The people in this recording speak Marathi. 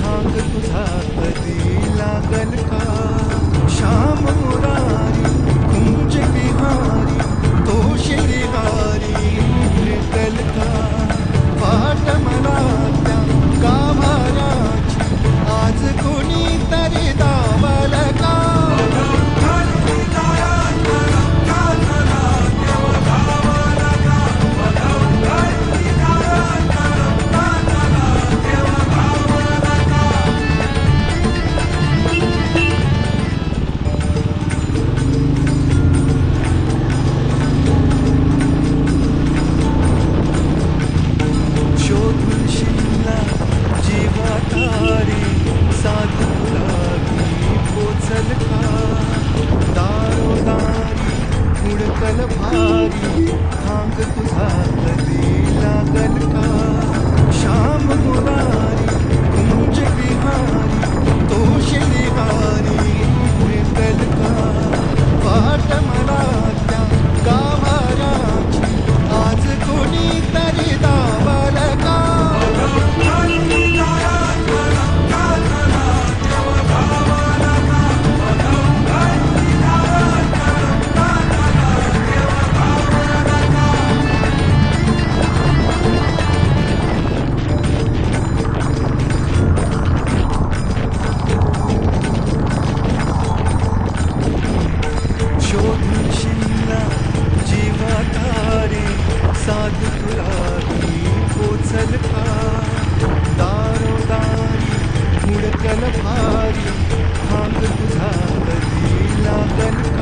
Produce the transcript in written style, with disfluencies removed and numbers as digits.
थांग तुझा कधी लागल का? श्याम मुरारी कुंज विहारी तो श्रीहारी भेटल का? वाट मला त्या गाभाऱ्याची आज कोणी तरी दावल का? शोधून शिरला जीवाधारी साथ तुलागी पोचल का? दारोदारी हुडकल भारी थांग तुझा कधी लागल का? श्याम मुरारी कुंज विहारी तो श्रीहारी भेटल का? वाट मला त्या गाभाऱ्याची आज कोणी तरी दावल का? शोधून शिरला जीवाधारी साध तुलागी पोचल का? दारोदारी हुडकल भारी थांग तुझा कधी लागल